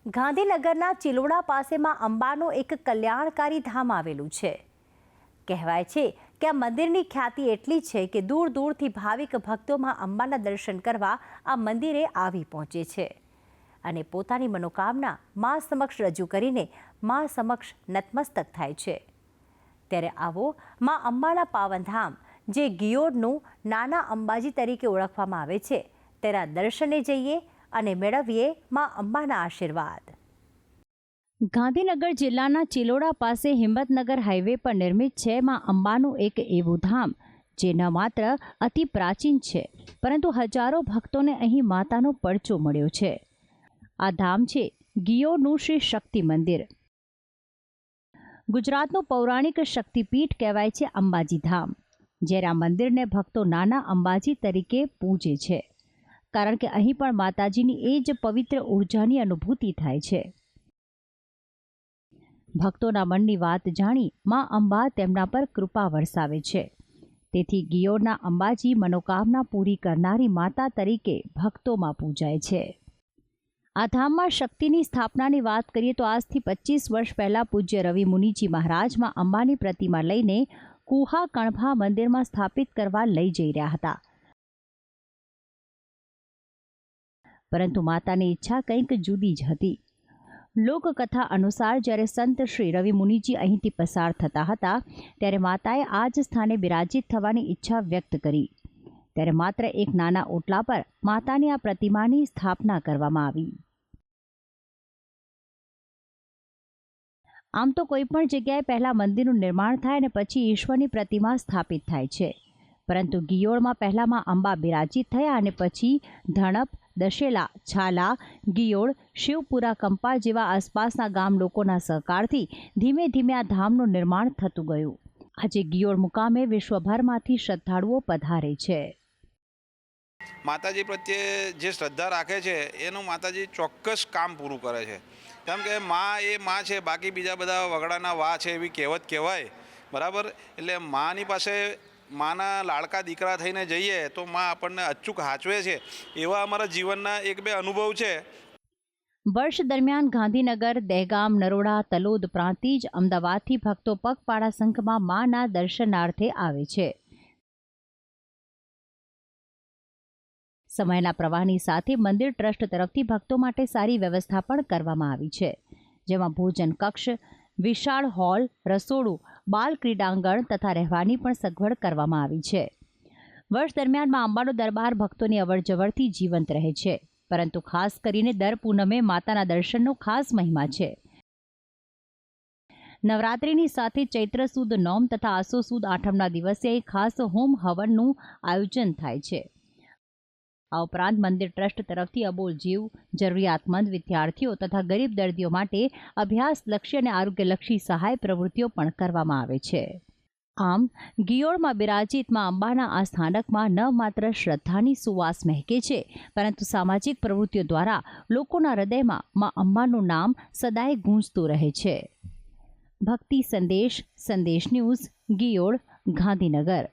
ગાંધીનગરના ચિલોડા પાસેમાં અંબાનું એક કલ્યાણકારી ધામ આવેલું છે। કહેવાય છે કે આ મંદિરની ખ્યાતિ એટલી છે કે દૂર દૂરથી ભાવિક ભક્તોમાં અંબાના દર્શન કરવા આ મંદિરે આવી પહોંચે છે અને પોતાની મનોકામના મા સમક્ષ રજૂ કરીને મા સમક્ષ નતમસ્તક થાય છે। ત્યારે આવો મા અંબાના પાવનધામ જે ગિયોડનું નાના અંબાજી તરીકે ઓળખવામાં આવે છે તેના દર્શને જઈએ અને મેળવીએ મા અંબાના આશીર્વાદ। ગાંધીનગર જિલ્લાના ચિલોડા પાસે હિંમતનગર હાઈવે પર નિર્મિત છે મા અંબાનું એક એવું ધામ જે ન માત્ર અતિ પ્રાચીન છે પરંતુ હજારો ભક્તોને અહીં માતાનો પડચો મળ્યો છે। આ ધામ છે ગિયોડનું શ્રી શક્તિ મંદિર। ગુજરાતનું પૌરાણિક શક્તિપીઠ કહેવાય છે અંબાજી ધામ, જ્યારે આ મંદિરને ભક્તો નાના અંબાજી તરીકે પૂજે છે, કારણ કે અહીં પણ માતાજીની એ જ પવિત્ર ઉર્જાની અનુભૂતિ થાય છે। ભક્તોના મનની વાત જાણી મા અંબા તેમના પર કૃપા વરસાવે છે, તેથી ગિયોડના અંબાજી મનોકામના પૂરી કરનારી માતા તરીકે ભક્તોમાં પૂજાય છે। આ ધામમાં શક્તિની સ્થાપનાની વાત કરીએ તો આજથી 25 વર્ષ પહેલા પૂજ્ય રવિ મુનિજી મહારાજ મા અંબાની પ્રતિમા લઈને કુહા કણભા મંદિરમાં સ્થાપિત કરવા લઈ જઈ રહ્યા હતા, પરંતુ માતાની ઈચ્છા કંઈક જુદી જ હતી। લોકકથા અનુસાર જ્યારે સંત શ્રી રવિ મુનિજી અહીંથી પસાર થતા હતા ત્યારે માતાએ આ જ સ્થાને બિરાજિત થવાની ઈચ્છા વ્યક્ત કરી, ત્યારે માત્ર એક નાના ઓટલા પર માતાની આ પ્રતિમાની સ્થાપના કરવામાં આવી। આમ તો કોઈ પણ જગ્યાએ પહેલા મંદિરનું નિર્માણ થાય અને પછી ઈશ્વરની પ્રતિમા સ્થાપિત થાય છે, પરંતુ ગિયોડમાં પહેલામાં અંબા બિરાજિત થયા અને પછી ધણપ, દશેલા, છાલા, ગિયોડ, શિવપુરા, કંપા જેવા આસપાસના ગામ લોકોના સહકારથી ધીમે ધીમે આ ધામનું નિર્માણ થતું ગયું। આજે ગિયોડ મુકામે વિશ્વભરમાંથી શ્રદ્ધાળુઓ પધારે છે। માતાજી પ્રત્યે જે શ્રદ્ધા રાખે છે એનું માતાજી ચોક્કસ કામ પૂરું કરે છે, કેમ કે માં એ માં છે, બાકી બીજા બધા વગડાના વા છે એવી કહેવત કહેવાય, બરાબર। એટલે માની પાસે માના લાડકા દીકરા થઈને જઈએ તો માં આપણને અચૂક હાચવે છે, એવા અમારા જીવનના એક બે અનુભવ છે। વર્ષ દરમિયાન ગાંધીનગર, દહેગામ, નરોડા, તલોદ, પ્રાંતિજ, અમદાવાદથી ભક્તો પગપાળા સંઘમાં માના દર્શનાર્થે આવે છે। સમયના પ્રવાહની સાથે મંદિર ટ્રસ્ટ તરફથી ભક્તો માટે સારી વ્યવસ્થા પણ કરવામાં આવી છે, જેમાં ભોજન કક્ષ, વિશાળ હોલ, રસોડું, બાલ ક્રીડાંગણ તથા રહેવાની પણ સગવડ કરવામાં આવી છે। વર્ષ દરમિયાન મા અંબાનો દરબાર ભક્તોની અવરજવરથી જીવંત રહે છે, પરંતુ ખાસ કરીને દર પૂનમે માતાના દર્શનનો ખાસ મહિમા છે। નવરાત્રિની સાથે ચૈત્ર સુદ નોમ તથા આસો સુદ આઠમના દિવસે ખાસ હોમ હવનનું આયોજન થાય છે। આ ઉપરાંત મંદિર ટ્રસ્ટ તરફથી અબોલ જીવ, જરૂરિયાતમંદ વિદ્યાર્થીઓ તથા ગરીબ દર્દીઓ માટે અભ્યાસલક્ષી અને આરોગ્યલક્ષી સહાય પ્રવૃત્તિઓ પણ કરવામાં આવે છે। આમ ગિયોડમાં બિરાજિત મા અંબાના આ સ્થાનકમાં ન માત્ર શ્રદ્ધાની સુવાસ મહેકે છે, પરંતુ સામાજિક પ્રવૃત્તિઓ દ્વારા લોકોના હૃદયમાં મા અંબાનું નામ સદાય ગૂંજતું રહે છે। ભક્તિ સંદેશ, સંદેશ ન્યૂઝ, ગિયોડ, ગાંધીનગર।